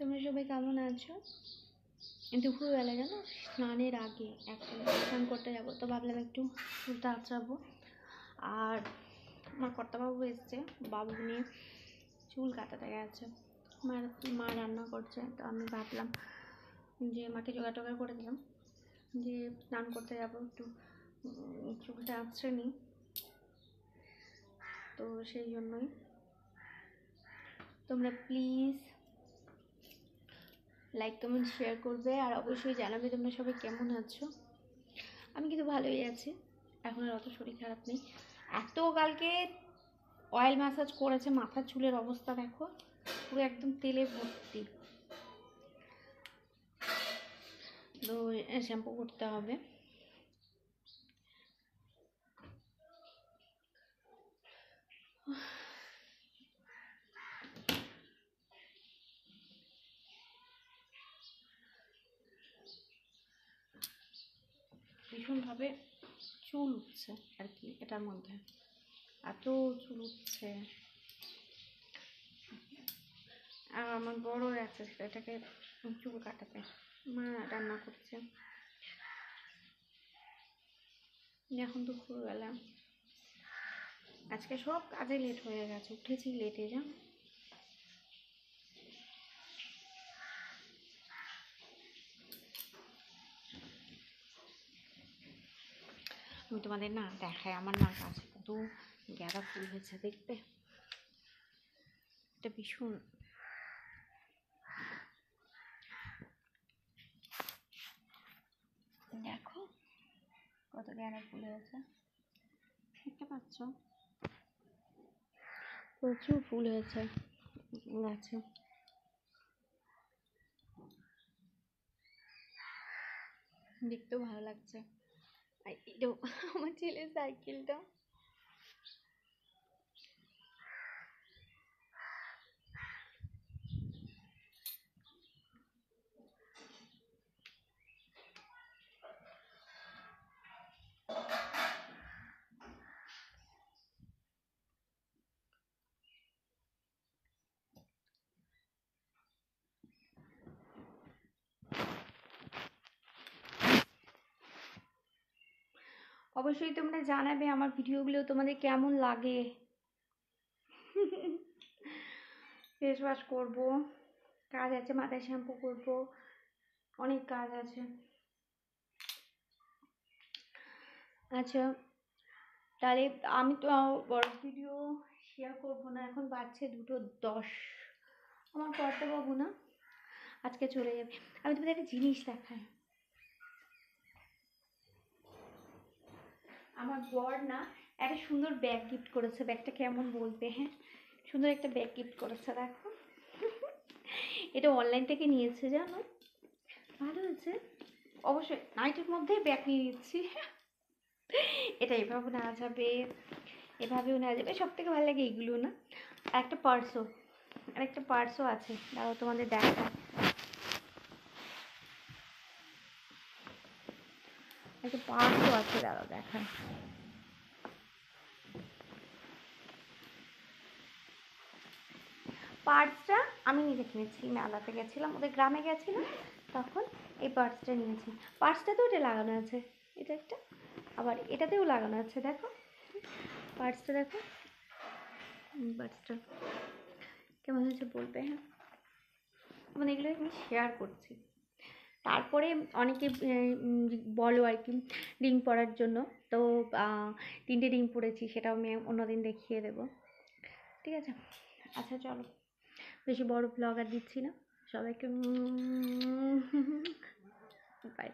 তোমরা সবাই কেমন আছো? দুপুরবেলা জানো স্নানের আগে এখন স্নান করতে যাবো, তো ভাবলাম একটু চুলটা আঁচড়াবো। আর আমার কর্তাবাবু এসছে, বাবু নিয়ে চুল কাটাতে গেছে। মা রান্না করছে, তো আমি ভাবলাম যে মাকে জোগাড় টোগাড় করে দিলাম যে স্নান করতে যাবো, একটু চুলটা আঁচড়ে নিই। তো সেই জন্যই তোমরা প্লিজ লাইক কমেন্ট শেয়ার করবে, আর অবশ্যই জানাবে তোমরা সবাই কেমন আছো। আমি কিন্তু ভালোই আছি, এখন আর অত শরীর খারাপ নেই। এত কালকে অয়েল ম্যাসাজ করেছে, মাথার চুলের অবস্থা দেখো পুরো একদম তেলে ভর্তি। তো শ্যাম্পু করতে হবে। ভীষণভাবে চুল উঠছে আর কি, এটার মধ্যে এত চুল উঠছে। আর আমার বড় আছে সেটাকে চুল কাটাতে, মা রান্না করছে। এখন দুপুরবেলা, আজকে সব কাজে লেট হয়ে গেছে, উঠেছি লেটে যা। আমি তোমাদের না দেখাই, আমার না কাছে কত গাঁদা ফুল হয়েছে দেখবে, এটা ভীষণ দেখো কত গাঁদা ফুল হয়েছে, দেখতে পাচ্ছ? প্রচুর ফুল হয়েছে গাছে। দেখতেও ভালো লাগছে। আর এটাও আমার ছেলের সাইকেলটা, অবশ্যই তোমরা জানাবে আমার ভিডিওগুলো তোমাদের কেমন লাগে। ফেস ওয়াশ করবো, কাজ আছে, মাথায় শ্যাম্পু করবো, অনেক কাজ আছে। আচ্ছা তাহলে আমি তো বড় ভিডিও শেয়ার করবো না, এখন বাজছে 2:10। আমার কর্তাবাবু না আজকে চলে যাবে। আমি তোমাদের একটা জিনিস দেখাই, আমার বর না একটা সুন্দর ব্যাগ গিফট করেছে। ব্যাগটা কেমন বলবে? হ্যাঁ, সুন্দর একটা ব্যাগ গিফট করেছে, দেখো। এটা অনলাইন থেকে নিয়েছে, জানো, ভালো হয়েছে। অবশ্যই নাইটের মধ্যে ব্যাগ নিয়ে নিচ্ছি। এটা এভাবে নেওয়া যাবে, এভাবেও নেওয়া যাবে, সব থেকে ভালো লাগে এইগুলো না। আর একটা পার্সও আছে, দাঁড়াও তোমাদের দেখায়। একটা পার্সও আছে, দাঁড়াও দেখায়। পার্সটা আমি নিজে কিনেছি, মেলাতে গেছিলাম, ওদের গ্রামে গেছিলাম, তখন এই পার্সটা নিয়েছি। পার্সটাতেও এটা লাগানো আছে, এটা একটা, আবার এটাতেও লাগানো আছে, দেখো পার্সটা, দেখো পার্সটা কেমন হয়েছে বলবে। হ্যাঁ, মানে এগুলো আমি শেয়ার করছি। তারপরে অনেকে বলো আর কি রিং পরার জন্য, তো 3টে রিং পরেছি, সেটাও আমি অন্যদিন দেখিয়ে দেবো, ঠিক আছে? আচ্ছা চলো, বেশি বড় ব্লগ আর দিচ্ছি না, সবাইকে বাই।